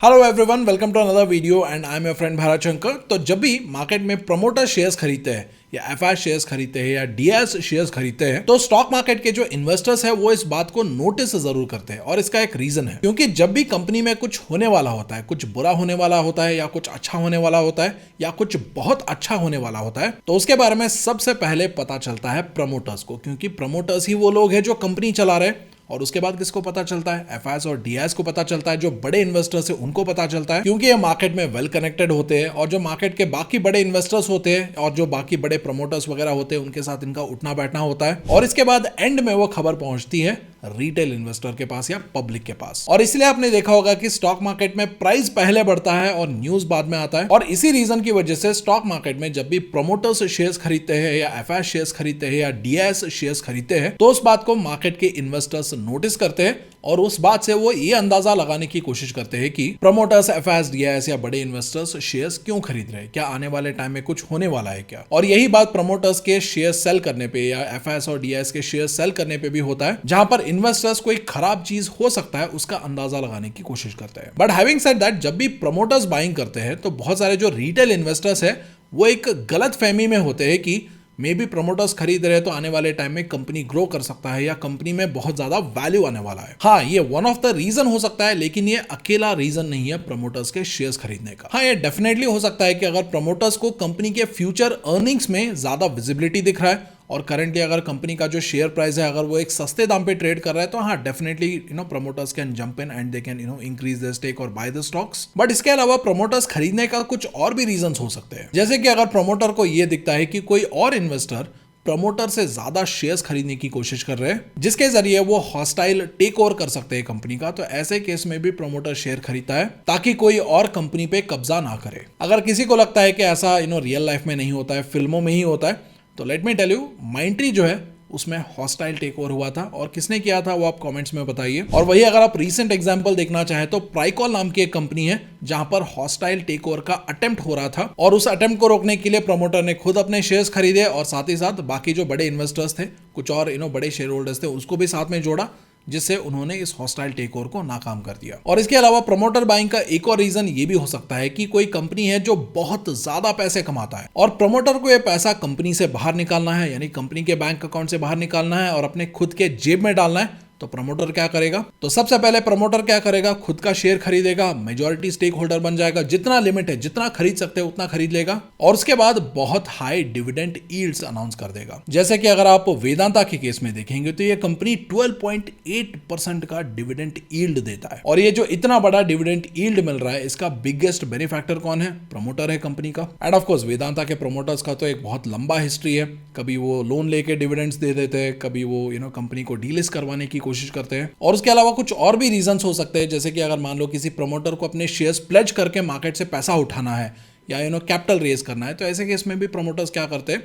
Hello everyone, welcome to another video and I am your friend Bharat Shankar. तो जब भी market में प्रमोटर शेयर्स खरीदते हैं या एफआई शेयर्स खरीदते हैं या डीएस शेयर्स खरीदते हैं तो स्टॉक मार्केट के जो इन्वेस्टर्स हैं वो इस बात को नोटिस जरूर करते हैं। और इसका एक रीजन है, क्योंकि जब भी कंपनी में कुछ होने वाला होता है, कुछ बुरा होने वाला होता है या कुछ अच्छा होने वाला होता है या कुछ बहुत अच्छा होने वाला होता है, तो उसके बारे में सबसे पहले पता चलता है प्रमोटर्स को, क्योंकि प्रमोटर्स ही वो लोग हैं जो कंपनी चला रहे हैं। और उसके बाद किसको पता चलता है? एफआईएस और डीआईएस को पता चलता है, जो बड़े इन्वेस्टर्स हैं उनको पता चलता है, क्योंकि ये मार्केट में वेल कनेक्टेड होते हैं। और जो मार्केट के बाकी बड़े इन्वेस्टर्स होते हैं और जो बाकी बड़े प्रमोटर्स वगैरह होते हैं उनके साथ इनका उठना बैठना होता है। और इसके बाद एंड में वो खबर पहुंचती है रिटेल इन्वेस्टर के पास या पब्लिक के पास। और इसलिए आपने देखा होगा कि स्टॉक मार्केट में प्राइस पहले बढ़ता है और न्यूज बाद में आता है। और इसी रीजन की वजह से स्टॉक मार्केट में जब भी प्रमोटर्स शेयर्स खरीदते हैं या एफआईएस शेयर्स खरीदते हैं या डीआईएस शेयर्स खरीदते हैं तो उस बात को मार्केट के इन्वेस्टर्स नोटिस करते हैं और उस बात से वो ये अंदाजा लगाने की कोशिश करते हैं कि प्रमोटर्स एफआईएस डीआईएस या बड़े इन्वेस्टर्स शेयर्स क्यों खरीद रहे हैं, क्या आने वाले टाइम में कुछ होने वाला है क्या। और यही बात प्रमोटर्स के शेयर सेल करने पे या एफआईएस और डीआईएस के शेयर सेल करने पे भी होता है, जहां पर इन्वेस्टर्स कोई खराब चीज हो सकता है उसका अंदाजा लगाने की कोशिश करते हैं। बट हैविंग सेड दैट, जब भी प्रमोटर्स बाइंग करते हैं तो बहुत सारे जो रिटेल इन्वेस्टर्स है वो एक गलत फहमी में होते हैं कि मे बी प्रमोटर्स खरीद रहे हैं तो आने वाले टाइम में कंपनी ग्रो कर सकता है या कंपनी में बहुत ज्यादा वैल्यू आने वाला है। हाँ, ये वन ऑफ द रीजन हो सकता है, लेकिन ये अकेला रीजन नहीं है प्रमोटर्स के शेयर्स खरीदने का। हाँ, ये डेफिनेटली हो सकता है कि अगर प्रमोटर्स को कंपनी के फ्यूचर अर्निंग्स में ज्यादा विजिबिलिटी दिख रहा है और करंटली अगर कंपनी का जो शेयर प्राइस है अगर वो एक सस्ते दाम पे ट्रेड कर रहा है तो हाँ, definitely promoters can jump in and they can increase their stake और बाय द स्टॉक्स। बट इसके अलावा प्रमोटर्स खरीदने का कुछ और भी रीजंस हो सकते हैं, जैसे कि अगर प्रमोटर को ये दिखता है कि कोई और इन्वेस्टर प्रमोटर से ज्यादा शेयर्स खरीदने की कोशिश कर रहे हैं जिसके जरिए वो हॉस्टाइल टेक ओवर कर सकते हैं कंपनी का, तो ऐसे केस में भी प्रमोटर शेयर खरीदता है ताकि कोई और कंपनी पे कब्जा ना करे। अगर किसी को लगता है कि ऐसा रियल लाइफ में नहीं होता है, फिल्मों में ही होता है, तो लेट मी टेल यू, माइंट्री जो है उसमें हॉस्टाइल टेक ओवर हुआ था और किसने किया था वो आप कमेंट्स में बताइए। और वही अगर आप रीसेंट एग्जांपल देखना चाहें तो प्राइकॉल नाम की एक कंपनी है जहां पर हॉस्टाइल टेक ओवर का अटेम्प्ट हो रहा था और उस अटेम्प्ट को रोकने के लिए प्रमोटर ने खुद अपने शेयर्स खरीदे और साथ ही साथ बाकी जो बड़े इन्वेस्टर्स थे, कुछ और बड़े शेयर होल्डर्स थे, उसको भी साथ में जोड़ा, जिससे उन्होंने इस हॉस्टाइल टेक ओवर को नाकाम कर दिया। और इसके अलावा प्रमोटर बाइंग का एक और रीजन ये भी हो सकता है कि कोई कंपनी है जो बहुत ज्यादा पैसे कमाता है और प्रमोटर को ये पैसा कंपनी से बाहर निकालना है, यानी कंपनी के बैंक अकाउंट से बाहर निकालना है और अपने खुद के जेब में डालना है। तो प्रमोटर क्या करेगा? तो सबसे पहले प्रमोटर क्या करेगा? खुद का शेयर खरीदेगा, मेजॉरिटी स्टेक होल्डर बन जाएगा, जितना लिमिट है, जितना खरीद सकते हैं उतना खरीद लेगा और उसके बाद बहुत हाई डिविडेंड यील्ड्स अनाउंस कर देगा। जैसे कि अगर आप वेदांता के केस में देखेंगे तो ये कंपनी 12.8% का डिविडेंड यील्ड देता है। और ये जो इतना बड़ा डिविडेंड यील्ड मिल रहा है इसका बिगेस्ट बेनिफैक्टर कौन है? प्रमोटर है कंपनी का। एंड ऑफ कोर्स वेदांता के प्रमोटर्स का तो एक बहुत लंबा हिस्ट्री है, कभी वो लोन लेके डिविडेंड्स दे देते हैं, कभी वो कंपनी को डीलिस्ट करवाने की कोशिश करते हैं। और उसके अलावा कुछ और भी रीजंस हो सकते हैं, जैसे कि अगर मान लो किसी प्रमोटर को अपने शेयर्स प्लेज करके मार्केट से पैसा उठाना है या कैपिटल रेज करना है, तो ऐसे केस में भी प्रमोटर्स क्या करते हैं,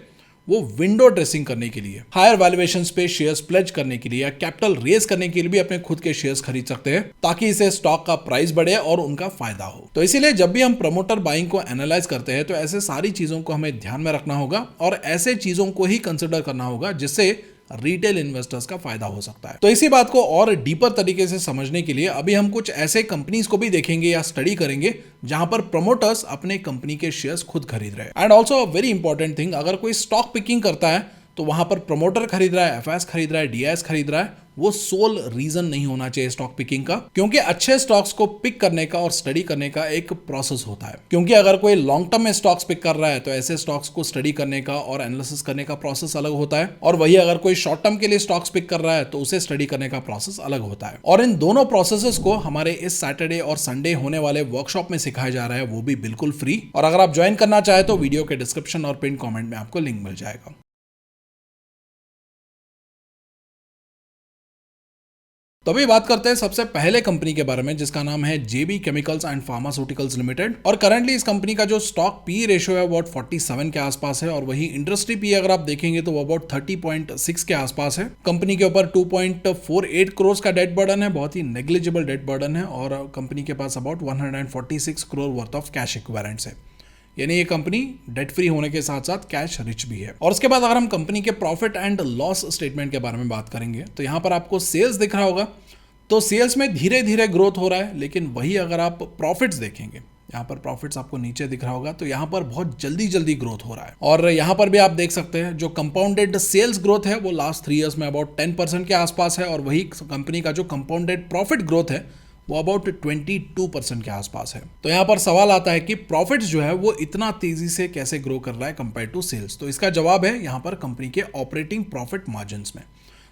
वो विंडो ड्रेसिंग करने के लिए, हायर वैल्यूएशंस पे शेयर्स प्लेज करने के लिए या कैपिटल रेज करने के लिए भी अपने खुद के शेयर्स खरीद सकते हैं ताकि इसे स्टॉक का प्राइस बढ़े और उनका फायदा हो। तो इसीलिए जब भी हम प्रमोटर बाइंग को एनालाइज करते हैं तो ऐसे सारी चीजों को हमें ध्यान में रखना होगा और ऐसे चीजों को ही कंसिडर करना होगा जिससे रिटेल इन्वेस्टर्स का फायदा हो सकता है। तो इसी बात को और डीपर तरीके से समझने के लिए अभी हम कुछ ऐसे कंपनीज को भी देखेंगे या स्टडी करेंगे जहां पर प्रमोटर्स अपने कंपनी के शेयर्स खुद खरीद रहे हैं। And also very important thing, अगर कोई स्टॉक पिकिंग करता है तो वहां पर प्रमोटर खरीद रहा है, एफआईएस खरीद रहा है, डीआईएस खरीद रहा है, वो सोल रीजन नहीं होना चाहिए स्टॉक पिकिंग का, क्योंकि अच्छे स्टॉक्स को पिक करने का और स्टडी करने का एक प्रोसेस होता है। क्योंकि अगर कोई लॉन्ग टर्म में स्टॉक्स पिक कर रहा है तो ऐसे स्टॉक्स को स्टडी करने का और एनालिसिस करने का प्रोसेस अलग होता है, और वही अगर कोई शॉर्ट टर्म के लिए स्टॉक्स पिक कर रहा है तो उसे स्टडी करने का प्रोसेस अलग होता है। और इन दोनों प्रोसेसेस को हमारे इस सैटरडे और संडे होने वाले वर्कशॉप में सिखाया जा रहा है, वो भी बिल्कुल फ्री। और अगर आप ज्वाइन करना चाहे तो वीडियो के डिस्क्रिप्शन और पिन कॉमेंट में आपको लिंक मिल जाएगा। तो अभी बात करते हैं सबसे पहले कंपनी के बारे में जिसका नाम है जेबी केमिकल्स एंड फार्मास्यूटिकल्स लिमिटेड। और करंटली इस कंपनी का जो स्टॉक पी रेशियो है वो 47 के आसपास है और वही इंडस्ट्री पी अगर आप देखेंगे तो वो अबाउट 30.6 के आसपास है। कंपनी के ऊपर 2.48 करोड़ का डेट बर्डन है, बहुत ही नेग्लिजिबल डेट बर्डन है, और कंपनी के पास about 146 crore worth of cash equivalents है, यानी ये कंपनी डेट फ्री होने के साथ साथ कैश रिच भी है। और उसके बाद अगर हम कंपनी के प्रॉफिट एंड लॉस स्टेटमेंट के बारे में बात करेंगे तो यहाँ पर आपको सेल्स दिख रहा होगा तो सेल्स में धीरे धीरे ग्रोथ हो रहा है, लेकिन वही अगर आप प्रॉफिट्स देखेंगे, यहाँ पर प्रॉफिट्स आपको नीचे दिख रहा होगा, तो यहाँ पर बहुत जल्दी जल्दी ग्रोथ हो रहा है। और यहाँ पर भी आप देख सकते हैं जो कंपाउंडेड सेल्स ग्रोथ है वो लास्ट 3 इयर्स में अबाउट 10% के आसपास है, और वही कंपनी का जो कंपाउंडेड प्रॉफिट ग्रोथ है वो अबाउट 22% के आसपास है। तो यहाँ पर सवाल आता है कि प्रॉफिट्स जो है वो इतना तेजी से कैसे ग्रो कर रहा है कंपेयर टू सेल्स। तो इसका जवाब है यहाँ पर कंपनी के ऑपरेटिंग प्रॉफिट मार्जिन्स में।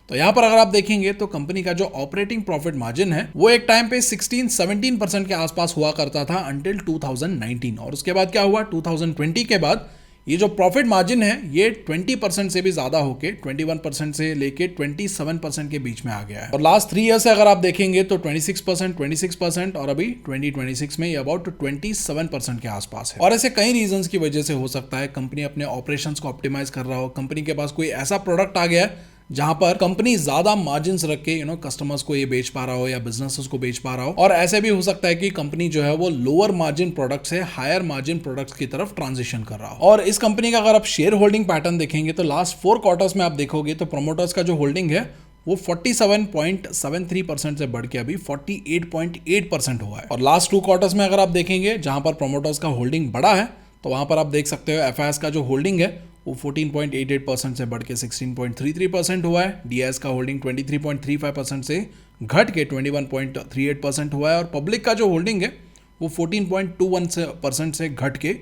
तो यहाँ पर अगर आप देखेंगे तो कंपनी का जो ऑपरेटिंग प्रॉफिट मार्जिन है वो एक टाइम पे 16-17% के आसपास हुआ करता था अंटिल 2019, और उसके बाद क्या हुआ 2020 के बाद ये जो प्रॉफिट मार्जिन है ये 20% से भी ज्यादा होके 21% से लेके 27% के बीच में आ गया है। और लास्ट 3 ईयर से अगर आप देखेंगे तो 26%, और अभी 2026 में ये अबाउट 27% के आसपास है। और ऐसे कई रीजंस की वजह से हो सकता है कंपनी अपने ऑपरेशंस को ऑप्टिमाइज कर रहा हो, कंपनी के पास कोई ऐसा प्रोडक्ट आ गया है जहां पर कंपनी ज्यादा मार्जिन्स रख के कस्टमर्स को ये बेच पा रहा हो या बिजनेसेस को बेच पा रहा हो। और ऐसे भी हो सकता है कि कंपनी जो है वो लोअर मार्जिन प्रोडक्ट से हायर मार्जिन प्रोडक्ट्स की तरफ ट्रांजिशन कर रहा हो। और इस कंपनी का अगर आप शेयर होल्डिंग पैटर्न देखेंगे तो लास्ट 4 क्वार्टर्स में आप देखोगे तो प्रमोटर्स का जो होल्डिंग है वो 47.73% से बढ़ के अभी 48.8% हुआ है। और लास्ट 2 क्वार्टर्स में अगर आप देखेंगे जहां पर प्रमोटर्स का होल्डिंग बढ़ा है तो वहां पर आप देख सकते हो एफआईएस का जो होल्डिंग है वो 14.88% से बढ़ के 16.33% हुआ है। डीआईएस का होल्डिंग 23.35% से घट के 21.38% हुआ है, और पब्लिक का जो होल्डिंग है वो 14.21% से घट के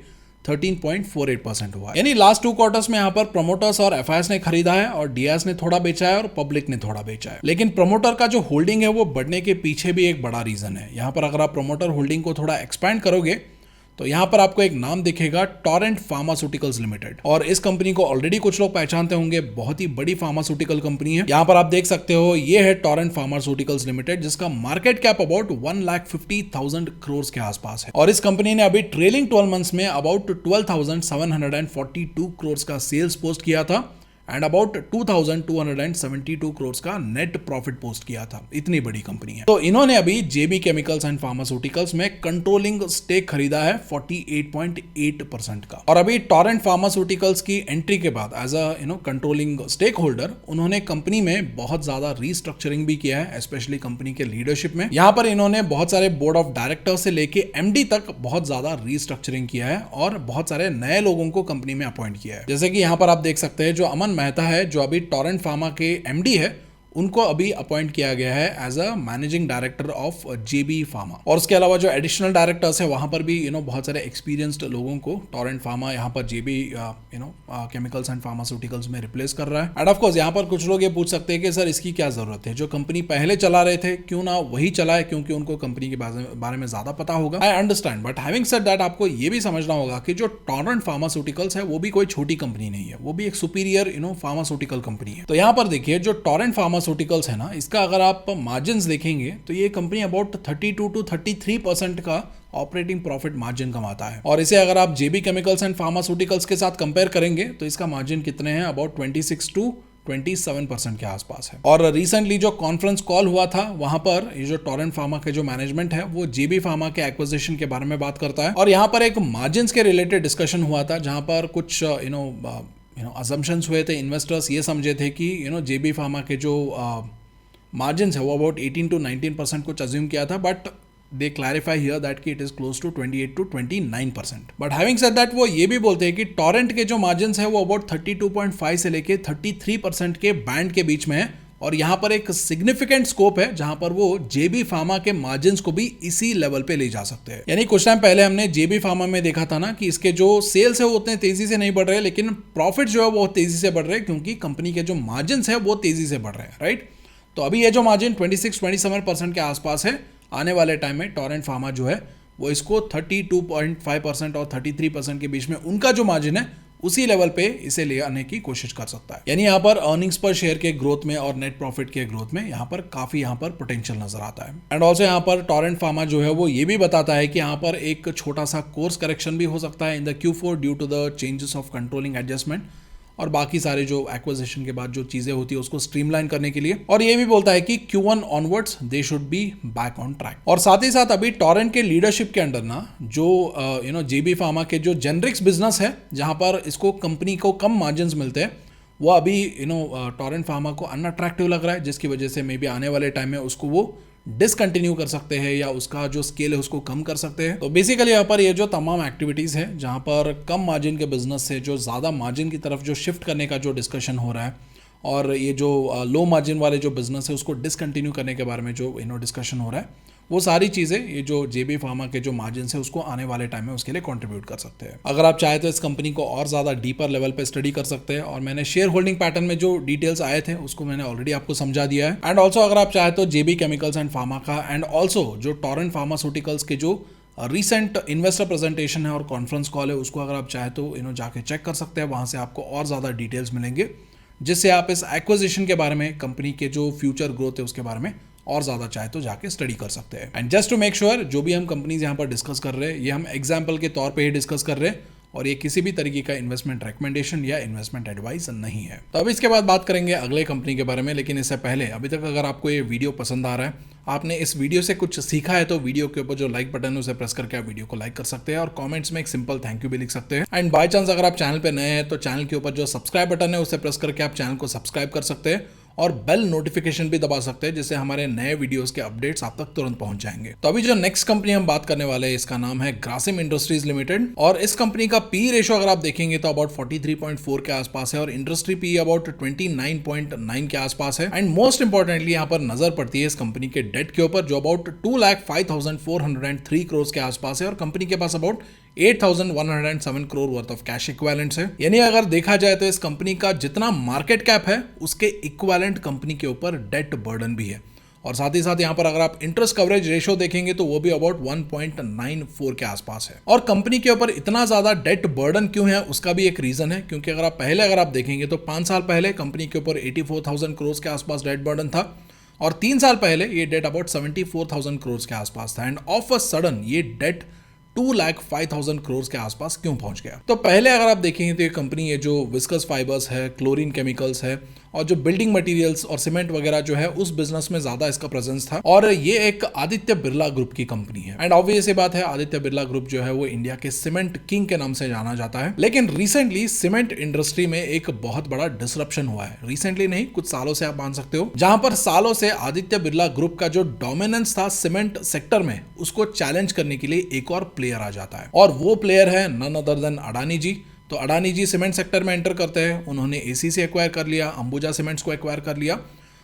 13.48% हुआ है। यानी लास्ट 2 क्वार्टर्स में यहाँ पर प्रमोटर्स और एफआईएस ने खरीदा है और डीआईएस ने थोड़ा बेचा है और पब्लिक ने थोड़ा बेचा है। लेकिन प्रमोटर का जो होल्डिंग है वो बढ़ने के पीछे भी एक बड़ा रीजन है। यहाँ पर अगर आप प्रमोटर होल्डिंग को थोड़ा एक्सपैंड करोगे तो यहां पर आपको एक नाम दिखेगा टोरेंट फार्मास्यूटिकल्स लिमिटेड, और इस कंपनी को ऑलरेडी कुछ लोग पहचानते होंगे, बहुत ही बड़ी फार्मास्यूटिकल कंपनी है। यहां पर आप देख सकते हो ये है टोरेंट फार्मास्यूटिकल्स लिमिटेड, जिसका मार्केट कैप अबाउट 1,50,000 करोड़ के आसपास है। और इस कंपनी ने अभी ट्रेलिंग 12 मंथ्स में अबाउट 12,742 करोड़ का सेल्स पोस्ट किया था एंड अबाउट 2,272 करोड़ का नेट प्रॉफिट पोस्ट किया था। इतनी बड़ी कंपनी है। तो इन्होंने अभी जेबी केमिकल्स एंड फार्मास्यूटिकल्स में कंट्रोलिंग स्टेक खरीदा है 48.8% का। और अभी टोरेंट फार्मास्यूटिकल्स की एंट्री के बाद as a controlling stakeholder उन्होंने कंपनी में बहुत ज्यादा रीस्ट्रक्चरिंग भी किया है, स्पेशली कंपनी के लीडरशिप में। यहाँ पर इन्होंने बहुत सारे बोर्ड ऑफ डायरेक्टर से लेके एमडी तक बहुत ज्यादा रीस्ट्रक्चरिंग किया है और बहुत सारे नए लोगों को कंपनी में अपॉइंट किया है। जैसे कि यहाँ पर आप देख सकते हैं जो अमन मेहता है जो अभी टोरेंट फार्मा के एमडी है, उनको अभी अपॉइंट किया गया है as a managing director of JB Pharma. और उसके अलावा जो एडिशनल डायरेक्टर्स है वहां पर भी बहुत सारे एक्सपीरियंस्ड लोगों को टोरेंट फार्मा यहाँ पर जेबी केमिकल्स एंड फार्मास्यूटिकल्स में रिप्लेस कर रहा है। एंड ऑफ कोर्स यहाँ पर कुछ लोग ये पूछ सकते हैं कि सर इसकी क्या जरूरत है, जो कंपनी पहले चला रहे थे क्यों ना वही चलाए, क्योंकि उनको कंपनी के बारे में ज्यादा पता होगा। I understand, but having said that आपको ये भी समझना होगा कि जो टोरेंट फार्मास्यूटिकल्स है वो भी कोई छोटी कंपनी नहीं है, वो भी एक सुपीरियर फार्मास्यूटिकल कंपनी है। तो यहाँ पर देखिए जो टोरेंट फार्मास्यूटिकल्स है ना, इसका अगर आप मार्जिन्स देखेंगे तो ये कंपनी अबाउट 32 to 33% का ऑपरेटिंग प्रॉफिट मार्जिन कमाता है। और इसे अगर आप जेबी केमिकल्स एंड फार्मास्यूटिकल्स के साथ कंपेयर करेंगे तो इसका मार्जिन कितने हैं, अबाउट 26 to 27% के आसपास है। और रिसेंटली जो कॉन्फ्रेंस कॉल हुआ था वहां पर ये जो टोरेंट फार्मा के जो मैनेजमेंट है वो जेबी फार्मा के एक्विजिशन के बारे में बात करता है, और यहाँ पर एक मार्जिन्स के रिलेटेड डिस्कशन हुआ था जहां पर कुछ असम्पशंस हुए थे। इन्वेस्टर्स ये समझे थे कि जेबी फार्मा के जो मार्जिन्स है वो अबाउट 18 to 19% कुछ अज्यूम किया था, but they clarify here that कि it is close to 28 to 29%। But having said that वो ये भी बोलते हैं कि टोरेंट के जो मार्जिन्स है वो अबाउट 32.5 से लेके 33% के बैंड के बीच में है, और यहाँ पर एक सिग्निफिकेंट स्कोप है जहां पर वो जेबी फार्मा के मार्जिन्स को भी इसी लेवल पे ले जा सकते हैं। यानी कुछ टाइम पहले हमने जेबी फार्मा में देखा था ना कि इसके जो सेल्स है वो उतने तेजी से नहीं बढ़ रहे, लेकिन प्रॉफिट जो है वो तेजी से बढ़ रहे हैं क्योंकि कंपनी के जो मार्जिन्स है वो तेजी से बढ़ रहे हैं, राइट। तो अभी ये जो मार्जिन 26-27% के आसपास है, आने वाले टाइम में टोरेंट फार्मा जो है वो इसको 32.5% और 33% के बीच में उनका जो मार्जिन है उसी लेवल पे इसे ले आने की कोशिश कर सकता है। यानी यहाँ पर अर्निंग्स पर शेयर के ग्रोथ में और नेट प्रॉफिट के ग्रोथ में यहाँ पर काफी यहाँ पर पोटेंशियल नजर आता है। एंड ऑल्सो यहाँ पर टोरेंट फार्मा जो है वो ये भी बताता है कि यहाँ पर एक छोटा सा कोर्स करेक्शन भी हो सकता है in the Q4 due to the changes of controlling adjustment, और बाकी सारे जो एक्विजिशन के बाद जो चीजें होती है उसको स्ट्रीमलाइन करने के लिए। और ये भी बोलता है कि Q1 onwards they should be back on track. और साथ ही साथ अभी टोरेंट के लीडरशिप के अंडर ना जो जेबी फार्मा के जो जेनरिक्स बिजनेस है जहां पर इसको कंपनी को कम मार्जिन्स मिलते हैं वो अभी टोरेंट फार्मा को अनअट्रैक्टिव लग रहा है, जिसकी वजह से मे बी आने वाले टाइम में उसको वो डिसकंटिन्यू कर सकते हैं या उसका जो स्केल है उसको कम कर सकते हैं। तो बेसिकली यहाँ पर ये जो तमाम एक्टिविटीज़ है जहाँ पर कम मार्जिन के बिजनेस से जो ज़्यादा मार्जिन की तरफ जो शिफ्ट करने का जो डिस्कशन हो रहा है, और ये जो लो मार्जिन वाले जो बिजनेस है उसको डिसकंटिन्यू करने के बारे में जो डिस्कशन हो रहा है, वो सारी चीज़ें ये जो जेबी फार्मा के जो मार्जिन है उसको आने वाले टाइम में उसके लिए कंट्रीब्यूट कर सकते हैं। अगर आप चाहे तो इस कंपनी को और ज़्यादा डीपर लेवल पे स्टडी कर सकते हैं, और मैंने शेयर होल्डिंग पैटर्न में जो डिटेल्स आए थे उसको मैंने ऑलरेडी आपको समझा दिया है। एंड ऑल्सो अगर आप चाहे तो जेबी केमिकल्स एंड फार्मा का एंड ऑल्सो जो टोरेंट फार्मास्यूटिकल्स के जो रिसेंट इन्वेस्टर प्रेजेंटेशन है और कॉन्फ्रेंस कॉल है उसको अगर आप चाहे तो जाके चेक कर सकते हैं। वहाँ से आपको और ज़्यादा डिटेल्स मिलेंगे जिससे आप इस एक्विजिशन के बारे में, कंपनी के जो फ्यूचर ग्रोथ है उसके बारे में और ज़्यादा चाहे तो जाके स्टडी कर सकते हैं। And just to make sure, जो भी हम कंपनीज यहाँ पर डिस्कस कर रहे हैं ये हम एग्जाम्पल के तौर पे ही डिस्कस कर रहे हैं, और ये किसी भी तरीके का इन्वेस्टमेंट रिकमेंडेशन या इन्वेस्टमेंट एडवाइस नहीं है। तो अब इसके बाद बात करेंगे अगले कंपनी के बारे में, लेकिन इससे पहले अभी तक अगर आपको ये वीडियो पसंद आ रहा है, आपने इस वीडियो से कुछ सीखा है, तो वीडियो के ऊपर जो लाइक बटन है उसे प्रेस करके आप वीडियो को लाइक कर सकते हैं और कमेंट्स में एक सिंपल थैंक यू भी लिख सकते हैं। एंड बाय चांस अगर आप चैनल पे नए हैं तो चैनल के ऊपर जो सब्सक्राइब बटन है उसे प्रेस करके आप चैनल को सब्सक्राइब कर सकते हैं और बेल नोटिफिकेशन भी दबा सकते हैं, जिससे हमारे नए वीडियोस के अपडेट्स आप तक तुरंत पहुंच जाएंगे। तो अभी जो नेक्स्ट कंपनी हम बात करने वाले हैं इसका नाम है ग्रासिम इंडस्ट्रीज लिमिटेड, और इस कंपनी का पी रेशो अगर आप देखेंगे तो अबाउट 43.4 के आसपास है और इंडस्ट्री पी अबाउट 29.9 के आसपास है। एंड मोस्ट इंपॉर्टेंटली यहाँ पर नजर पड़ती है इस कंपनी के डेट के ऊपर, जो अबाउट 2,05,403 करोड़ के आसपास है, और कंपनी के पास about 8,107 crore worth of cash equivalents है। यानी अगर देखा जाए तो इस कंपनी का जितना मार्केट कैप है उसके इक्विवेलेंट कंपनी के ऊपर डेट बर्डन भी है, और साथ ही साथ यहाँ पर अगर आप इंटरेस्ट कवरेज रेशो देखेंगे तो वो भी अबाउट 1.94 के आसपास है। और कंपनी के ऊपर इतना ज्यादा डेट बर्डन क्यों है उसका भी एक रीजन है, क्योंकि अगर आप देखेंगे तो 5 साल पहले कंपनी के ऊपर 84,000 करोड़ के आसपास डेट बर्डन था, और 3 साल पहले ये डेट अबाउट 74,000 करोड़ के आसपास था। एंड ऑफ अ सडन ये डेट 2,05,000 करोड़ के आसपास क्यों पहुंच गया? तो पहले अगर आप देखेंगे तो ये कंपनी ये जो विस्कस फाइबर्स है, क्लोरीन केमिकल्स है, और जो बिल्डिंग मटेरियल्स और सीमेंट वगैरह जो है उस बिजनेस में ज्यादा इसका प्रेजेंस था, और ये एक आदित्य बिरला ग्रुप की कंपनी है। एंड ऑब्वियस ये बात है, आदित्य बिरला ग्रुप जो है वो इंडिया के सीमेंट किंग के नाम से जाना जाता है। लेकिन रिसेंटली सीमेंट इंडस्ट्री में एक बहुत बड़ा डिसरप्शन हुआ है, रिसेंटली नहीं कुछ सालों से आप मान सकते हो, जहां पर सालों से आदित्य बिरला ग्रुप का जो डोमिनेंस था सीमेंट सेक्टर में उसको चैलेंज करने के लिए एक और प्लेयर आ जाता है, और वो प्लेयर है नन अदर देन अडानी जी। तो अडानी जी सीमेंट सेक्टर में एंटर करते हैं, उन्होंने एसीसी एक्वायर कर लिया, अंबुजा सीमेंट्स को एक्वायर कर लिया,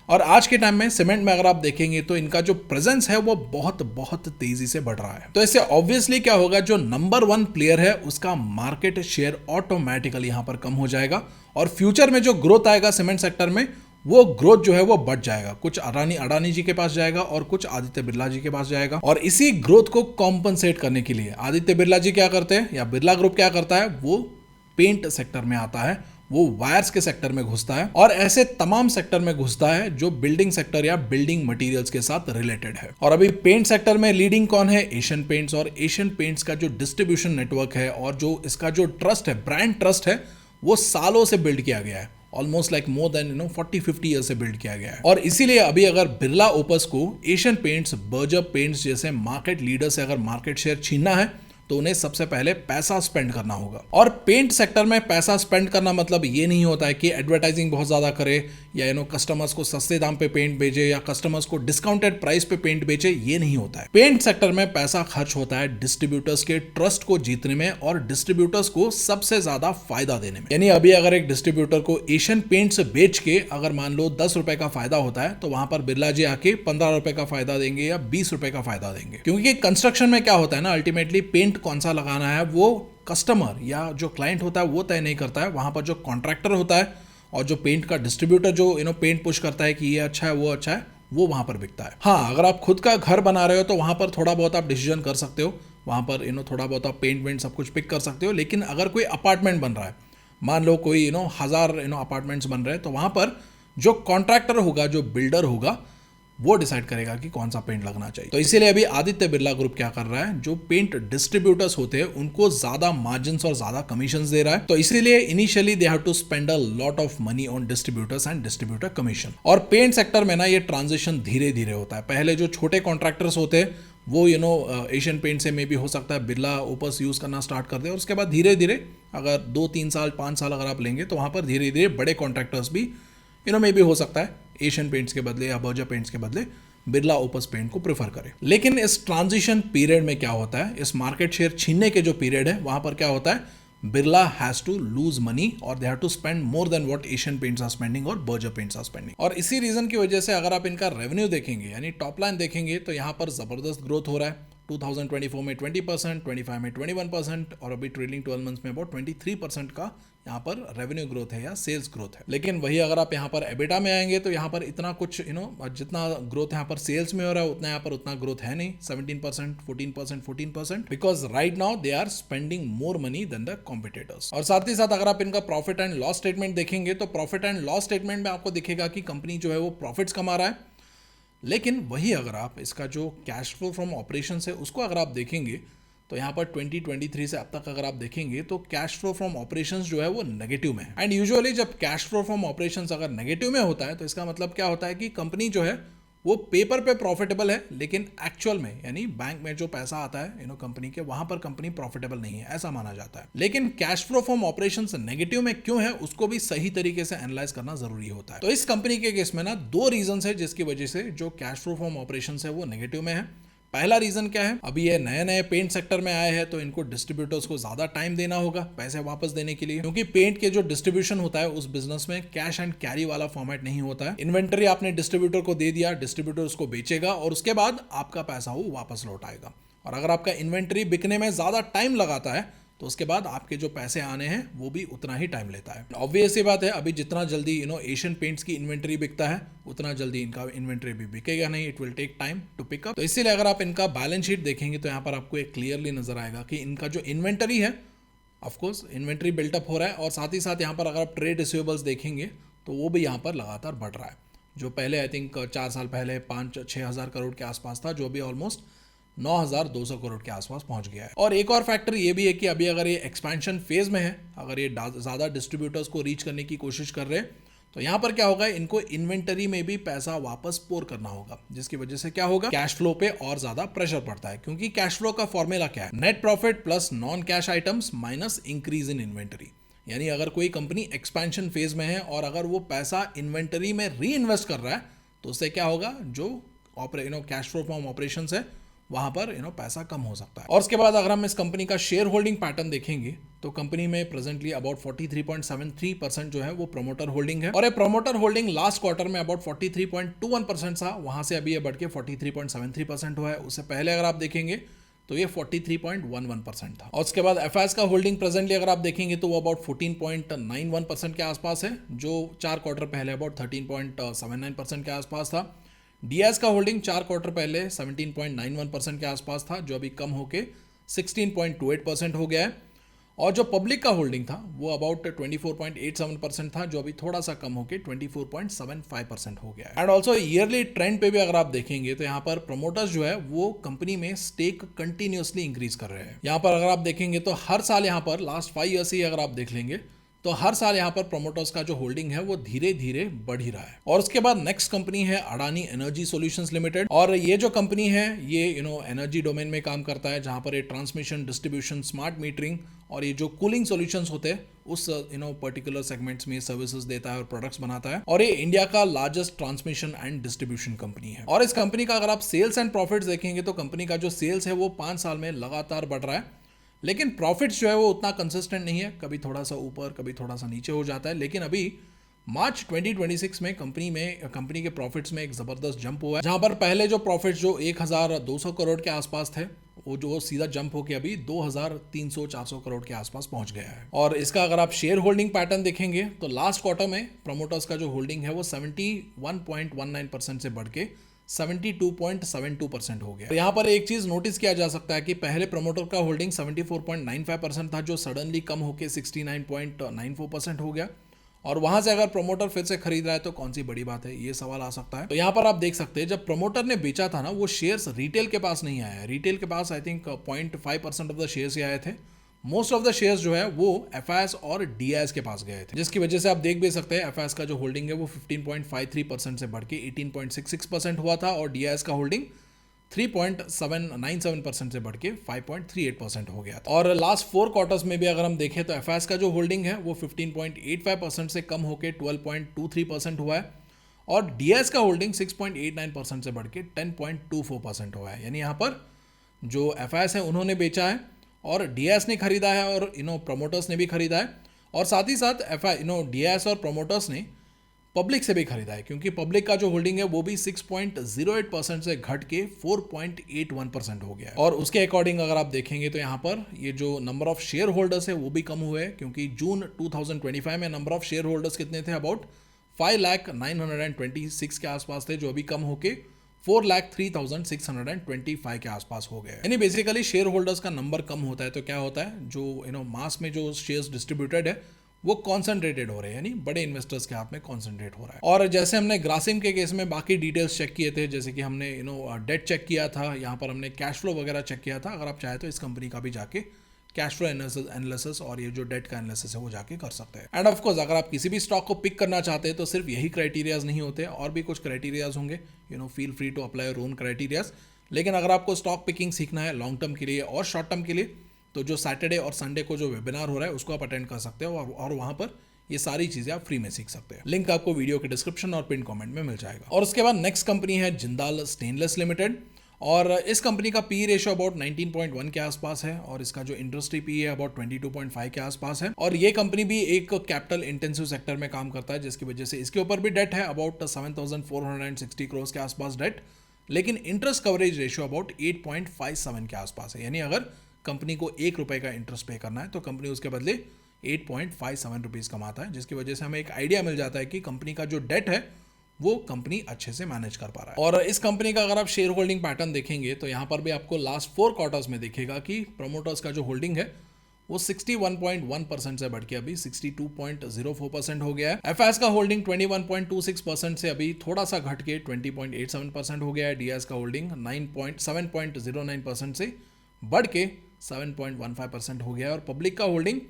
और आज के टाइम में सीमेंट में अगर आप देखेंगे तो इनका जो प्रेजेंस है वो बहुत बहुत तेजी से बढ़ रहा है। तो इससे ऑब्वियसली क्या होगा, जो नंबर 1 प्लेयर है उसका मार्केट शेयर ऑटोमेटिकली यहां पर कम हो जाएगा, और फ्यूचर में जो ग्रोथ आएगा सीमेंट सेक्टर में वो ग्रोथ जो है वो बढ़ जाएगा, कुछ अडानी जी के पास जाएगा और कुछ आदित्य बिरला जी के पास जाएगा। और इसी ग्रोथ को कॉम्पनसेट करने के लिए आदित्य बिरला जी क्या करते हैं, या बिरला ग्रुप क्या करता है, वो पेंट सेक्टर में आता है, वो वायर्स के सेक्टर में घुसता है, और ऐसे तमाम सेक्टर में घुसता है जो बिल्डिंग सेक्टर या बिल्डिंग मटेरियल्स के साथ रिलेटेड है। और अभी पेंट सेक्टर में लीडिंग कौन है, एशियन पेंट्स, और एशियन पेंट्स का जो डिस्ट्रीब्यूशन नेटवर्क है और जो इसका जो ट्रस्ट है, ब्रांड ट्रस्ट है, वो सालों से बिल्ड किया गया है, almost like more than 40-50 year से बिल्ड किया गया है। और इसीलिए अभी अगर बिरला ओपस को एशियन पेंट्स, बर्जर पेंट्स जैसे मार्केट लीडर से अगर मार्केट शेयर छीनना है तो उन्हें सबसे पहले पैसा स्पेंड करना होगा। और पेंट सेक्टर में पैसा स्पेंड करना मतलब ये नहीं होता है कि एडवर्टाइजिंग बहुत ज्यादा करे, या कस्टमर्स को सस्ते दाम पे पेंट भेजे, या कस्टमर्स को डिस्काउंटेड प्राइस पे पेंट बेचे, ये नहीं होता है। पेंट सेक्टर में पैसा खर्च होता है डिस्ट्रीब्यूटर्स के ट्रस्ट को जीतने में और डिस्ट्रीब्यूटर्स को सबसे ज्यादा फायदा देने में। यानी अभी अगर एक डिस्ट्रीब्यूटर को एशियन पेंट्स बेच के अगर मान लो 10 रुपए का फायदा होता है, तो वहां पर बिरला जी आके 15 रुपए का फायदा देंगे या 20 रुपए का फायदा देंगे। क्योंकि कंस्ट्रक्शन में क्या होता है ना, अल्टीमेटली पेंट कौन सा लगाना है वो कस्टमर या जो क्लाइंट होता है वो तय नहीं करता है, वहां पर जो कॉन्ट्रैक्टर होता है और जो पेंट का डिस्ट्रीब्यूटर जो पेंट पुश करता है कि ये अच्छा है वो अच्छा है, वो वहां पर बिकता है। हाँ, अगर आप खुद का घर बना रहे हो तो वहां पर थोड़ा बहुत आप डिसीजन कर सकते हो, वहां पर थोड़ा बहुत आप पेंट वेंट सब कुछ पिक कर सकते हो। लेकिन अगर कोई अपार्टमेंट बन रहा है, मान लो कोई 1000 अपार्टमेंट्स बन रहे हैं, तो वहां पर जो कॉन्ट्रैक्टर होगा, जो बिल्डर होगा, वो डिसाइड करेगा कि कौन सा पेंट लगना चाहिए। तो इसीलिए अभी आदित्य बिरला ग्रुप क्या कर रहा है, जो पेंट डिस्ट्रीब्यूटर्स होते हैं उनको ज्यादा मार्जिन्स और ज्यादा कमीशंस दे रहा है। तो इसीलिए initially they have to spend a lot of money on distributors and distributor commission. और पेंट सेक्टर में ना ये ट्रांजिशन धीरे धीरे होता है। पहले जो छोटे कॉन्ट्रैक्टर्स होते हैं वो एशियन पेंट से मे भी हो सकता है बिरला ओपस यूज करना स्टार्ट कर दे, और उसके बाद धीरे धीरे अगर 2-3 साल 5 साल अगर आप लेंगे तो वहां पर धीरे धीरे बड़े कॉन्ट्रैक्टर्स भी मे भी हो सकता है एशियन पेंट्स के बदले या बर्जर पेंट्स के बदले बिरला ओपस पेंट को प्रेफर करे। लेकिन इस ट्रांजिशन पीरियड में क्या होता है, इस मार्केट शेयर छीनने के जो पीरियड है वहां पर क्या होता है, Birla has to lose money और they have to spend more than what Asian Paints are spending और बर्जर पेंट्स आर स्पेंडिंग। और इसी रीजन की वजह से अगर आप इनका रेवेन्यू देखेंगे यानी टॉप लाइन देखेंगे तो यहाँ पर जबरदस्त ग्रोथ हो रहा है। 2024 में 20%, 25 में 21% और अभी ट्रेलिंग 12 मंथ्स में अबाउट 23% का यहाँ पर रेवेन्यू ग्रोथ है या सेल्स ग्रोथ है। लेकिन वही अगर आप यहाँ पर एबिटा में आएंगे तो यहाँ पर इतना कुछ जितना ग्रोथ यहाँ पर सेल्स में हो रहा है उतना यहाँ पर उतना ग्रोथ है नहीं, 17%, 14%, 14%, because right now they are spending more money than the competitors. और साथ ही साथ अगर आप इनका प्रॉफिट एंड लॉस स्टेटमेंट देखेंगे तो प्रॉफिट एंड लॉस स्टेटमेंट में आपको दिखेगा कि कंपनी जो है वो प्रॉफिट्स कमा रहा है। लेकिन वही अगर आप इसका जो कैश फ्लो फ्रॉम ऑपरेशन है उसको अगर आप देखेंगे तो यहाँ पर 2023 से अब तक अगर आप देखेंगे तो कैश फ्लो फ्रॉम ऑपरेशंस जो है वो नेगेटिव में है। एंड यूजुअली जब कैश फ्लो फ्रॉम ऑपरेशंस अगर नेगेटिव में होता है तो इसका मतलब क्या होता है कि कंपनी जो है वो पेपर पे प्रॉफिटेबल है, लेकिन एक्चुअल में यानी बैंक में जो पैसा आता है कंपनी के, वहां पर कंपनी प्रॉफिटेबल नहीं है, ऐसा माना जाता है। लेकिन cash flow from operations negative में क्यों है उसको भी सही तरीके से एनालाइज करना जरूरी होता है। तो इस कंपनी के केस में ना दो रीजन है जिसकी वजह से जो कैश फ्लो फ्रॉम ऑपरेशंस है वो नेगेटिव में है। पहला रीजन क्या है, अभी ये नए नए पेंट सेक्टर में आए हैं तो इनको डिस्ट्रीब्यूटर्स को ज्यादा टाइम देना होगा पैसे वापस देने के लिए, क्योंकि पेंट के जो डिस्ट्रीब्यूशन होता है उस बिजनेस में कैश एंड कैरी वाला फॉर्मेट नहीं होता है। इन्वेंटरी आपने डिस्ट्रीब्यूटर को दे दिया, डिस्ट्रीब्यूटर उसको बेचेगा और उसके बाद आपका पैसा वो वापस लौट आएगा। और अगर आपका इन्वेंटरी बिकने में ज्यादा टाइम लगाता है तो उसके बाद आपके जो पैसे आने हैं वो भी उतना ही टाइम लेता है। ऑब्वियस ये बात है, अभी जितना जल्दी एशियन पेंट्स की इन्वेंटरी बिकता है उतना जल्दी इनका इन्वेंटरी भी बिकेगा नहीं, it will take time to pick up. तो इसीलिए अगर आप इनका बैलेंस शीट देखेंगे तो यहाँ पर आपको एक क्लियरली नजर आएगा कि इनका जो इन्वेंटरी है, ऑफकोर्स इन्वेंटरी बिल्टअप हो रहा है और साथ ही साथ यहाँ पर अगर आप ट्रेड रिसीवेबल्स देखेंगे तो वो भी यहाँ पर लगातार बढ़ रहा है। जो पहले आई थिंक 4 साल पहले 5-6 हज़ार करोड़ के आसपास था, जो अभी ऑलमोस्ट 9,200 करोड़ के आसपास पहुंच गया है। और एक और फैक्टर ये भी है कि अभी अगर ये एक्सपेंशन फेज में है, अगर ये ज़्यादा डिस्ट्रीब्यूटर्स को रीच करने की कोशिश कर रहे हैं तो यहाँ पर क्या होगा, इनको इन्वेंटरी में भी पैसा वापस पोर करना होगा, जिसकी वजह से क्या होगा, कैश फ्लो पे और ज्यादा प्रेशर पड़ता है। क्योंकि कैश फ्लो का फॉर्मूला क्या है, net profit plus non cash items minus increase in inventory. यानी अगर कोई कंपनी एक्सपेंशन फेज में है और अगर वो पैसा इन्वेंटरी में री इन्वेस्ट कर रहा है तो उससे क्या होगा, जो कैश फ्लो फ्रॉम ऑपरेशंस है वहां पर पैसा कम हो सकता है। और उसके बाद अगर हम इस कंपनी का शेयर होल्डिंग पैटर्न देखेंगे तो कंपनी में प्रेजेंटली अबाउट 43.73% जो है वो प्रमोटर होल्डिंग है। और ये प्रमोटर होल्डिंग लास्ट क्वार्टर में अबाउट 43.21% था, वहां से अभी ये बढ़ के 43.73% हुआ है। उससे पहले अगर आप देखेंगे तो ये 43.11% था। और उसके बाद एफआईएस का होल्डिंग प्रेजेंटली अगर आप देखेंगे तो वो अबाउट 14.91% के आसपास है, जो 4 क्वार्टर पहले अबाउट 13.79% के आसपास था। डीएस का होल्डिंग 4 क्वार्टर पहले 17.91% के आसपास था, जो अभी कम होके 16.28% हो गया है। और जो पब्लिक का होल्डिंग था वो अबाउट 24.87% था, जो अभी थोड़ा सा कम होके 24.75% हो गया है। एंड ऑल्सो ईयरली ट्रेंड पे भी अगर आप देखेंगे तो यहाँ पर प्रमोटर्स जो है वो कंपनी में स्टेक कंटिन्यूसली इंक्रीज कर रहे हैं। यहाँ पर अगर आप देखेंगे तो हर साल यहाँ पर लास्ट 5 ईयर्स ही अगर आप देख लेंगे तो हर साल यहाँ पर प्रमोटर्स का जो होल्डिंग है वो धीरे धीरे बढ़ ही रहा है। और उसके बाद नेक्स्ट कंपनी है अडानी एनर्जी सॉल्यूशंस लिमिटेड। और ये जो कंपनी है ये एनर्जी डोमेन में काम करता है, जहाँ पर ये ट्रांसमिशन, डिस्ट्रीब्यूशन, स्मार्ट मीटरिंग और ये जो कूलिंग सॉल्यूशंस होते हैं उस पर्टिकुलर सेगमेंट्स में सर्विसेज देता है और प्रोडक्ट्स बनाता है। और ये इंडिया का largest transmission and distribution company है। और इस कंपनी का अगर आप सेल्स एंड प्रॉफिट्स देखेंगे तो कंपनी का जो सेल्स है वो 5 साल में लगातार बढ़ रहा है, लेकिन प्रॉफिट्स जो है वो उतना कंसिस्टेंट नहीं है, कभी थोड़ा सा ऊपर कभी थोड़ा सा नीचे हो जाता है। लेकिन अभी मार्च 2026 में कंपनी के प्रॉफिट्स में एक जबरदस्त जंप हुआ है, जहां पर पहले जो प्रॉफिट्स जो 1,200 करोड़ के आसपास थे वो जो सीधा जंप होके अभी 2,300-400 करोड़ के आसपास पहुंच गया है। और इसका अगर आप शेयर होल्डिंग पैटर्न देखेंगे तो लास्ट क्वार्टर में प्रमोटर्स का जो होल्डिंग है वो 71.19% से बढ़ के 72.72% हो गया। तो यहाँ पर एक चीज नोटिस किया जा सकता है कि पहले प्रमोटर का होल्डिंग 74.95% था, जो सडनली कम होकर 69.94% हो गया। और वहां से अगर प्रमोटर फिर से खरीद रहा है तो कौन सी बड़ी बात है, ये सवाल आ सकता है। तो यहाँ पर आप देख सकते हैं जब प्रमोटर ने बेचा था ना, वो शेयर्स रिटेल के पास नहीं आया है। रिटेल के पास I think 0.5% of the shares ही आए थे। मोस्ट ऑफ द शेयर्स जो है वो एफआईएस और डीआईएस के पास गए थे, जिसकी वजह से आप देख भी सकते हैं एफआईएस का जो होल्डिंग है वो 15.53% से बढ़ के 18.66% हुआ था और डीआईएस का होल्डिंग 3.97% से बढ़ के 5.38% हो गया था। और लास्ट 4 क्वार्टर्स में भी अगर हम देखें तो एफआईएस का जो होल्डिंग है वो 15.85% से कम होकर 12.23% हुआ है। और डीएस का होल्डिंग 6.89% से बढ़ के 10.24% हुआ है। यानी यहाँ पर जो एफआईएस है उन्होंने बेचा है और डीएस ने खरीदा है और प्रमोटर्स ने भी खरीदा है, और साथ ही साथ डीएस और प्रमोटर्स ने पब्लिक से भी खरीदा है, क्योंकि पब्लिक का जो होल्डिंग है वो भी 6.08% से घट के 4.81% हो गया है। और उसके अकॉर्डिंग अगर आप देखेंगे तो यहाँ पर ये जो नंबर ऑफ शेयर होल्डर्स है वो भी कम हुए हैं, क्योंकि जून 2025 में नंबर ऑफ शेयर होल्डर्स कितने थे, अबाउट 5,926 के आसपास थे, जो अभी कम होके 4,03,625 के आसपास हो गए। यानी बेसिकली शेयर होल्डर्स का नंबर कम होता है तो क्या होता है, जो मास में जो शेयर्स डिस्ट्रीब्यूटेड है वो कॉन्सेंट्रेटेड हो रहे हैं, यानी बड़े इन्वेस्टर्स के हाथ में कॉन्सेंट्रेट हो रहा है। और जैसे हमने ग्रासिम के केस में बाकी डिटेल्स चेक किए थे, जैसे कि हमने डेट चेक किया था, यहाँ पर हमने कैश फ्लो वगैरह चेक किया था। अगर आप चाहे तो इस कंपनी का भी जाके कैश फ्लो एनालिसिस और ये जो डेट का एनालिसिस है वो जाके कर सकते हैं। एंड ऑफ कोर्स अगर आप किसी भी स्टॉक को पिक करना चाहते हैं तो सिर्फ यही क्राइटेरियाज नहीं होते, और भी कुछ क्राइटेरियाज होंगे। Feel free to apply your own criterias. लेकिन अगर आपको स्टॉक पिकिंग सीखना है लॉन्ग टर्म के लिए और शॉर्ट टर्म के लिए, तो जो सैटरडे और संडे को जो वेबिनार हो रहा है उसको आप अटेंड कर सकते हो, और वहाँ पर ये सारी चीजें आप फ्री में सीख सकते हैं। लिंक आपको वीडियो के डिस्क्रिप्शन और पिन कमेंट में मिल जाएगा। और उसके बाद नेक्स्ट कंपनी है जिंदाल स्टेनलेस लिमिटेड, और इस कंपनी का पी रेशियो अबाउट 19.1 के आसपास है, और इसका जो इंडस्ट्री पी है अबाउट 22.5 के आसपास है। और ये कंपनी भी एक कैपिटल इंटेंसिव सेक्टर में काम करता है, जिसकी वजह से इसके ऊपर भी डेट है अबाउट 7,460 करोड़ के आसपास डेट, लेकिन इंटरेस्ट कवरेज रेशियो अबाउट 8.57 के आसपास है। यानी अगर कंपनी को ₹1 का इंटरेस्ट पे करना है तो कंपनी उसके बदले 8.57 रुपीज़ कमाता है, जिसकी वजह से हमें एक आइडिया मिल जाता है कि कंपनी का जो डेट है वो कंपनी अच्छे से मैनेज कर पा रहा है। और इस कंपनी का अगर आप शेयर होल्डिंग पैटर्न देखेंगे तो यहाँ पर भी आपको लास्ट 4 क्वार्टर्स में दिखेगा कि प्रमोटर्स का जो होल्डिंग है वो 61.1% से बढ़ के अभी 62.04% हो गया है। एफआईएस का होल्डिंग 21.26% से अभी थोड़ा सा घट के 20.87% हो गया है। डीएस का होल्डिंग 7.09% से बढ़ के 7.15% हो गया है, और पब्लिक का होल्डिंग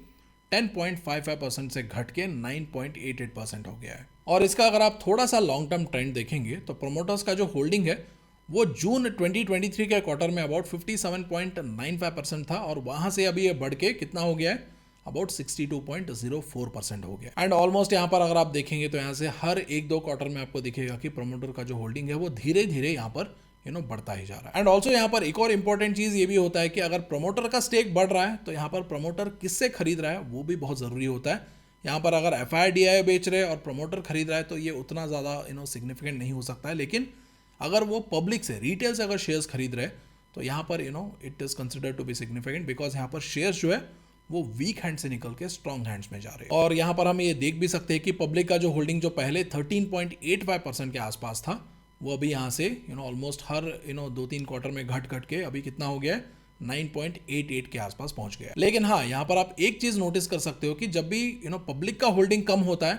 10.55% से घट के 9.88% हो गया है। और इसका अगर आप थोड़ा सा लॉन्ग टर्म ट्रेंड देखेंगे तो प्रमोटर्स का जो होल्डिंग है वो जून 2023 के क्वार्टर में अबाउट 57.95% था, और वहां से अभी ये बढ़ के कितना हो गया है, अबाउट 62.04% हो गया। एंड ऑलमोस्ट यहाँ पर अगर आप देखेंगे तो यहाँ से हर 1-2 क्वार्टर में आपको दिखेगा कि प्रमोटर का जो होल्डिंग है वो धीरे धीरे यहाँ पर बढ़ता ही जा रहा है। एंड ऑल्सो यहाँ पर एक और इंपॉर्टेंट चीज ये भी होता है कि अगर प्रमोटर का स्टेक बढ़ रहा है तो यहाँ पर प्रमोटर किससे खरीद रहा है वो भी बहुत जरूरी होता है। यहाँ पर अगर एफआईडीआई बेच रहे हैं और प्रमोटर खरीद रहा है तो ये उतना ज़्यादा सिग्निफिकेंट नहीं हो सकता है, लेकिन अगर वो पब्लिक से रिटेल से अगर शेयर्स खरीद रहे हैं तो यहाँ पर it is consider to be significant, because यहाँ पर शेयर्स जो है वो वीक हैंड से निकल के स्ट्रॉन्ग हैंड्स में जा रहे हैं। और यहाँ पर हम ये देख भी सकते हैं कि पब्लिक का जो होल्डिंग जो पहले 13.85% के आसपास था वो अभी यहाँ से ऑलमोस्ट हर 2-3 क्वार्टर में घट के अभी कितना हो गया है, 9.88 के आसपास पहुंच गया। लेकिन हाँ, यहाँ पर आप एक चीज नोटिस कर सकते हो कि जब भी पब्लिक का होल्डिंग कम होता है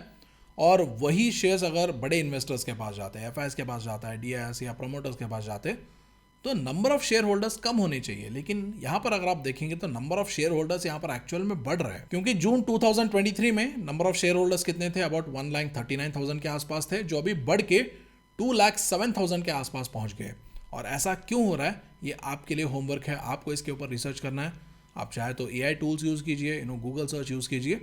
और वही शेयर्स अगर बड़े इन्वेस्टर्स के पास जाते हैं, एफआईएस के पास जाता है, डीआईएस या प्रमोटर्स के पास जाते हैं, तो नंबर ऑफ शेयर होल्डर्स कम होने चाहिए। लेकिन यहाँ पर अगर आप देखेंगे तो नंबर ऑफ शेयर होल्डर्स यहाँ पर एक्चुअल में बढ़ रहा है, क्योंकि जून 2023 में नंबर ऑफ शेयर होल्डर्स कितने थे, अबाउट 1,39,000 के आसपास थे, जो अभी बढ़ के 2,07,000 के आसपास पहुंच गए। और ऐसा क्यों हो रहा है ये आपके लिए होमवर्क है, आपको इसके ऊपर रिसर्च करना है। आप चाहे तो एआई टूल्स यूज़ कीजिए, गूगल सर्च यूज़ कीजिए,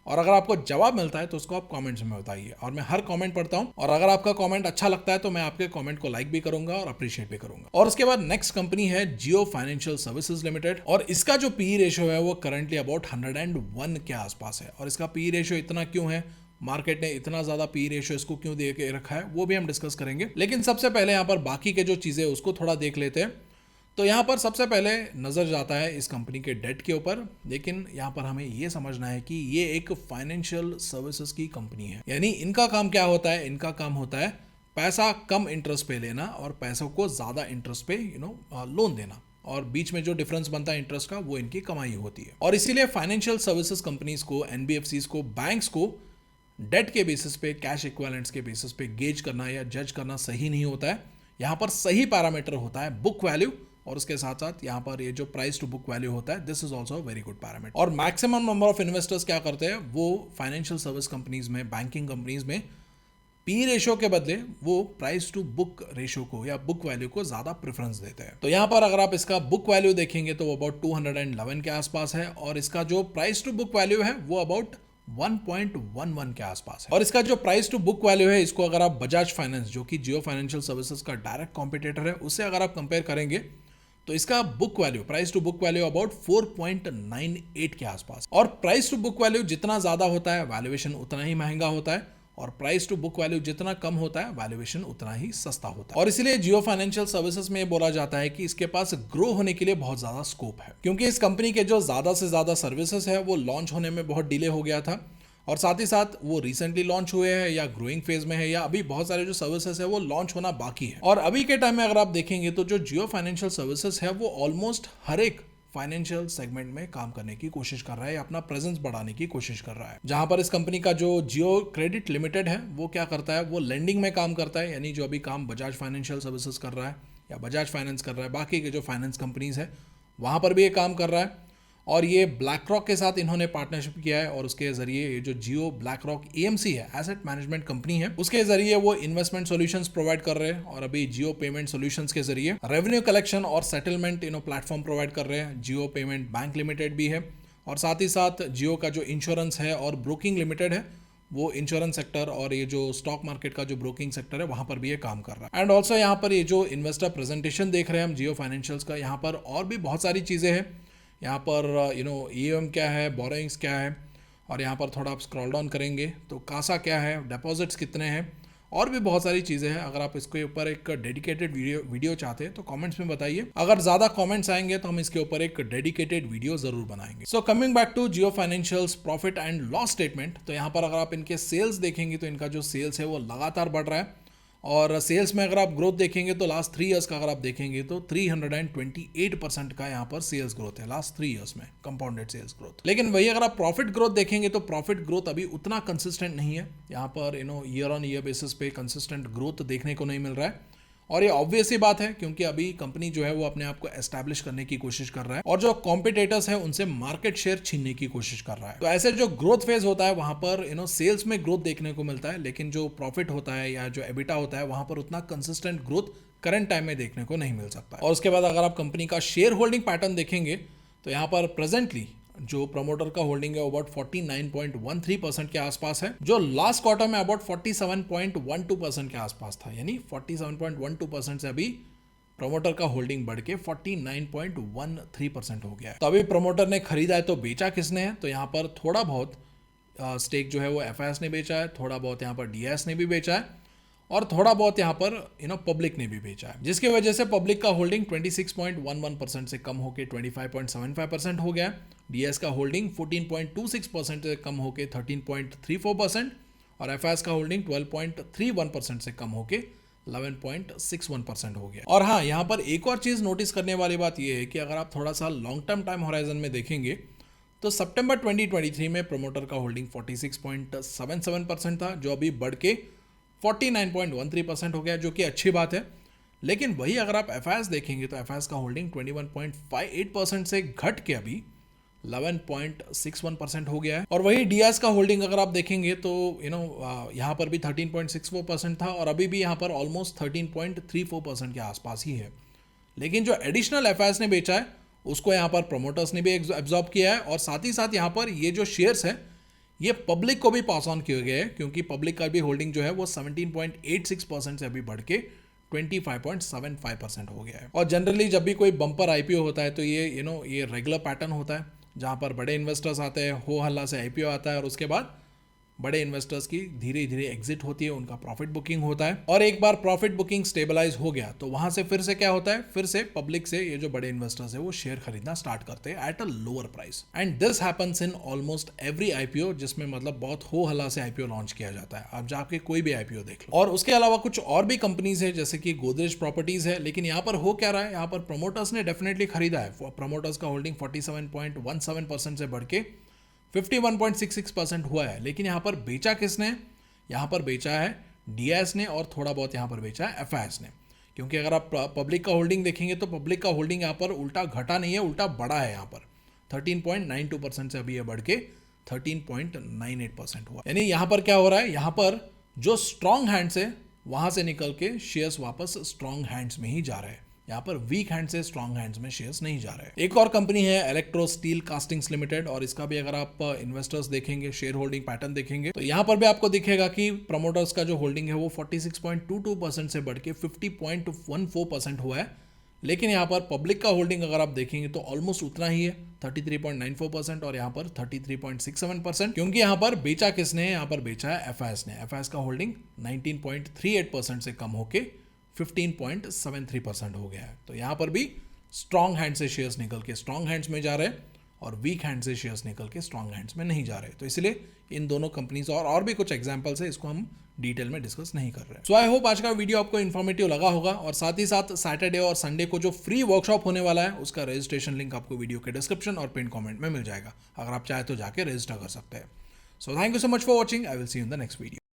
और अगर आपको जवाब मिलता है तो उसको आप कमेंट्स में बताइए, और मैं हर कमेंट पढ़ता हूं, और अगर आपका कमेंट अच्छा लगता है तो मैं आपके कमेंट को लाइक भी करूंगा और अप्रिशिएट भी करूंगा। और उसके बाद नेक्स्ट कंपनी है जियो फाइनेंशियल सर्विसेज लिमिटेड, और इसका जो पी रेशियो है वो करंटली अबाउट 101 के आसपास है। और इसका पी रेशियो इतना क्यों है, मार्केट ने इतना ज्यादा पी रेशियो इसको क्यों दे के रखा है, वो भी हम डिस्कस करेंगे। लेकिन सबसे पहले यहाँ पर बाकी के जो चीजें उसको थोड़ा देख लेते हैं। तो यहाँ पर सबसे पहले नजर जाता है इस कंपनी के डेट के ऊपर, लेकिन यहाँ पर हमें ये समझना है कि ये एक फाइनेंशियल सर्विसेज की कंपनी है। यानी इनका काम क्या होता है, इनका काम होता है पैसा कम इंटरेस्ट पे लेना और पैसों को ज्यादा इंटरेस्ट पे लोन देना, और बीच में जो डिफरेंस बनता है इंटरेस्ट का वो इनकी कमाई होती है। और इसीलिए फाइनेंशियल सर्विसेज कंपनीज को, एनबीएफसीज को, बैंक्स को डेट के बेसिस पे, कैश इक्विवेलेंट्स के बेसिस पे गेज करना या जज करना सही नहीं होता है। यहाँ पर सही पैरामीटर होता है बुक वैल्यू, और उसके साथ साथ यहाँ पर ये जो प्राइस टू बुक वैल्यू होता है, this is also very good parameter. और मैक्सिमम नंबर ऑफ इन्वेस्टर्स क्या करते हैं, वो फाइनेंशियल सर्विस कंपनीज में, बैंकिंग कंपनीज में पी रेशियो के बदले वो प्राइस टू बुक रेशियो को या बुक वैल्यू को ज्यादा प्रेफरेंस देते हैं। तो यहाँ पर अगर आप इसका बुक वैल्यू देखेंगे तो वो अबाउट 211 के आसपास है, और इसका जो प्राइस टू बुक वैल्यू है वो अबाउट 1.11 के आसपास है। और इसका जो प्राइस टू बुक वैल्यू है, इसको अगर आप बजाज फाइनेंस, जो कि जियो फाइनेंशियल सर्विसेज का डायरेक्ट कॉम्पिटिटर है, उससे अगर आप कंपेयर करेंगे तो इसका book value, price to book value about 4.98 के आसपास। और प्राइस टू बुक वैल्यू जितना ज्यादा होता है, वैल्यूएशन उतना ही महंगा होता है, और प्राइस टू बुक वैल्यू जितना कम होता है, वैल्यूएशन उतना ही सस्ता होता है। और इसीलिए जियो फाइनेंशियल सर्विसेज में बोला जाता है कि इसके पास ग्रो होने के लिए बहुत ज्यादा स्कोप है, क्योंकि इस कंपनी के जो ज्यादा से ज्यादा सर्विसेज है वो लॉन्च होने में बहुत डिले हो गया था, और साथ ही साथ वो रिसेंटली लॉन्च हुए हैं या ग्रोइंग फेज में है, या अभी बहुत सारे जो सर्विसेज है वो लॉन्च होना बाकी है। और अभी के टाइम में अगर आप देखेंगे तो जो जियो फाइनेंशियल सर्विसेज है वो ऑलमोस्ट हर एक फाइनेंशियल सेगमेंट में काम करने की कोशिश कर रहा है, अपना प्रेजेंस बढ़ाने की कोशिश कर रहा है। जहां पर इस कंपनी का जो जियो क्रेडिट लिमिटेड है वो क्या करता है, वो लेंडिंग में काम करता है, यानी जो अभी काम बजाज फाइनेंशियल सर्विसेज कर रहा है या बजाज फाइनेंस कर रहा है, बाकी के जो फाइनेंस कंपनीज है वहां पर भी ये काम कर रहा है। और ये ब्लैक रॉक के साथ इन्होंने पार्टनरशिप किया है, और उसके जरिए ये जो जियो ब्लैक रॉक एएमसी है, एसेट मैनेजमेंट कंपनी है, उसके जरिए वो इन्वेस्टमेंट सॉल्यूशंस प्रोवाइड कर रहे हैं। और अभी जियो पेमेंट सॉल्यूशंस के जरिए रेवेन्यू कलेक्शन और सेटलमेंट प्लेटफॉर्म प्रोवाइड कर रहे हैं। जियो पेमेंट बैंक लिमिटेड भी है, और साथ ही साथ जियो का जो इंश्योरेंस है और ब्रोकिंग लिमिटेड है, वो इंश्योरेंस सेक्टर और ये जो स्टॉक मार्केट का जो ब्रोकिंग सेक्टर है वहां पर भी ये काम कर रहा है। एंड ऑल्सो यहाँ पर ये जो इन्वेस्टर प्रेजेंटेशन देख रहे हैं हम जियो फाइनेंशियल्स का, यहाँ पर और भी बहुत सारी चीज़ें हैं। यहाँ पर ईएम क्या है, बोरोइंग्स क्या है, और यहाँ पर थोड़ा आप स्क्रॉल डाउन करेंगे तो कासा क्या है, डिपॉजिट्स कितने हैं, और भी बहुत सारी चीज़ें हैं। अगर आप इसके ऊपर एक डेडिकेटेड वीडियो चाहते हैं तो कमेंट्स में बताइए। अगर ज़्यादा कमेंट्स आएंगे तो हम इसके ऊपर एक डेडिकेटेड वीडियो ज़रूर बनाएंगे। So coming back to Jio financials profit and loss statement, तो यहाँ पर अगर आप इनके सेल्स देखेंगे तो इनका जो सेल्स है वो लगातार बढ़ रहा है, और सेल्स में अगर आप ग्रोथ देखेंगे तो लास्ट 3 ईयर्स का अगर आप देखेंगे तो 328% का यहाँ पर सेल्स ग्रोथ है लास्ट 3 ईयर्स में, कंपाउंडेड सेल्स ग्रोथ। लेकिन वही अगर आप प्रॉफिट ग्रोथ देखेंगे तो प्रॉफिट ग्रोथ अभी उतना कंसिस्टेंट नहीं है। यहाँ per year on year basis पे कंसिस्टेंट ग्रोथ देखने को नहीं मिल रहा है, और ये ऑब्वियस ही बात है क्योंकि अभी कंपनी जो है वो अपने आप को एस्टैब्लिश करने की कोशिश कर रहा है, और जो कॉम्पिटिटर्स है उनसे मार्केट शेयर छीनने की कोशिश कर रहा है। तो ऐसे जो ग्रोथ फेज होता है वहां पर सेल्स में ग्रोथ देखने को मिलता है, लेकिन जो प्रॉफिट होता है या जो एबिटा होता है वहां पर उतना कंसिस्टेंट ग्रोथ करंट टाइम में देखने को नहीं मिल सकता। और उसके बाद अगर आप कंपनी का शेयर होल्डिंग पैटर्न देखेंगे तो यहाँ पर प्रेजेंटली जो प्रमोटर का होल्डिंग है अबाउट 49.13% के आसपास है, जो लास्ट क्वार्टर में अबाउट 47.12% के आसपास था, यानी 47.12% से अभी प्रमोटर का होल्डिंग बढ़ के 49.13% हो गया है। तो अभी प्रमोटर ने खरीदा है तो बेचा किसने है, तो यहाँ पर थोड़ा बहुत स्टेक जो है वो एफआईएस ने बेचा है, थोड़ा बहुत यहाँ पर डीएस ने भी बेचा है, और थोड़ा बहुत यहाँ पर पब्लिक ने भी बेचा है, जिसकी वजह से पब्लिक का होल्डिंग 26.11% से कम होकर 25.75% हो गया है। डीएस का होल्डिंग 14.26% से कम होकर 13.34%, और एफआईएस का होल्डिंग 12.31% से कम होकर 11.61% हो गया। और हाँ, यहाँ पर एक और चीज़ नोटिस करने वाली बात यह है कि अगर आप थोड़ा सा लॉन्ग टर्म टाइम होराइजन में देखेंगे तो सितंबर 2023 में प्रमोटर का होल्डिंग 46.77% था, जो अभी बढ़ के 49.13% हो गया, जो कि अच्छी बात है। लेकिन वही अगर आप एफआईएस देखेंगे तो एफआईएस का होल्डिंग 21.58% से घट के अभी 11.61% हो गया है। और वही डीएस का होल्डिंग अगर आप देखेंगे तो यहाँ पर भी 13.64% था, और अभी भी यहाँ पर ऑलमोस्ट 13.34% के आसपास ही है। लेकिन जो एडिशनल एफआईएस ने बेचा है उसको यहाँ पर प्रमोटर्स ने भी एब्जॉर्ब किया है, और साथ ही साथ यहाँ पर ये जो शेयर्स है ये पब्लिक को भी पास ऑन किए गए हैं, क्योंकि पब्लिक का भी होल्डिंग जो है वो 17.86% से अभी बढ़ के 25.75% हो गया है। और जनरली जब भी कोई बम्पर आईपीओ होता है तो ये ये रेगुलर पैटर्न होता है, जहाँ पर बड़े इन्वेस्टर्स आते हैं, हो हल्ला से आईपीओ आता है, और उसके बाद बड़े इन्वेस्टर्स की धीरे धीरे एग्जिट होती है, उनका प्रॉफिट बुकिंग होता है, और एक बार प्रॉफिट बुकिंग स्टेबलाइज हो गया तो वहां से फिर से क्या होता है, फिर से पब्लिक से ये जो बड़े इन्वेस्टर्स है वो शेयर खरीदना स्टार्ट करते हैं at a lower price. And this happens in almost every IPO, जिसमें मतलब बहुत हो हल्ला से आईपीओ लॉन्च किया जाता है। आप जाके कोई भी आईपीओ देख लो। और उसके अलावा कुछ और भी कंपनीज है जैसे कि गोदरेज प्रॉपर्टीज है, लेकिन यहाँ पर हो क्या रहा है, यहाँ पर प्रमोटर्स ने डेफिनेटली खरीदा है। प्रमोटर्स का होल्डिंग 47.17% से बढ़ के 51.66% हुआ है। लेकिन यहाँ पर बेचा किसने, यहाँ पर बेचा है डीएस ने, और थोड़ा बहुत यहाँ पर बेचा है एफआईएस ने। क्योंकि अगर आप पब्लिक का होल्डिंग देखेंगे तो पब्लिक का होल्डिंग यहाँ पर उल्टा घटा नहीं है, उल्टा बढ़ा है। यहाँ पर 13.92% से अभी ये बढ़ के 13.98% हुआ। यानी यहाँ पर क्या हो रहा है, यहाँ पर जो स्ट्रॉन्ग हैंड्स है वहाँ से निकल के शेयर्स वापस स्ट्रॉन्ग हैंड्स में ही जा रहे हैं। यहाँ पर वीक हैंड से स्ट्रॉन्ग हैंड्स में शेयर्स नहीं जा रहे। एक और कंपनी है इलेक्ट्रो स्टील कास्टिंग्स लिमिटेड, और इसका भी अगर आप इन्वेस्टर्स देखेंगे, शेयर होल्डिंग पैटर्न देखेंगे, तो यहाँ पर भी आपको दिखेगा कि प्रमोटर्स का जो होल्डिंग है वो 46.22% से बढ़ के 50.14% हुआ है। लेकिन यहाँ पर पब्लिक का होल्डिंग अगर आप देखेंगे तो ऑलमोस्ट उतना ही है, 33.94%, और यहाँ पर 33.67%, क्योंकि यहाँ पर बेचा किसने है, यहाँ पर बेचा है एफआईएस ने। एफआईएस का होल्डिंग 19.38% से कम होके 15.73% हो गया है। तो यहाँ पर भी स्ट्रॉन्ग हैंड से शेयर्स निकल के स्ट्रॉन्ग हैंड्स में जा रहे हैं और वीक हैंड से शेयर्स निकल के स्ट्रॉन्ग हैंड्स में नहीं जा रहे। तो इसलिए इन दोनों कंपनीज और भी कुछ एग्जांपल्स है, इसको हम डिटेल में डिस्कस नहीं कर रहे। सो आई होप आज का वीडियो आपको इन्फॉर्मेटिव लगा होगा, और साथ ही साथ सैटरडे और संडे को जो फ्री वर्कशॉप होने वाला है उसका रजिस्ट्रेशन लिंक आपको वीडियो के डिस्क्रिप्शन और पिन कमेंट में मिल जाएगा। अगर आप चाहे तो जाके रजिस्टर कर सकते हैं। So thank you so much for watching. I will see you in the next video.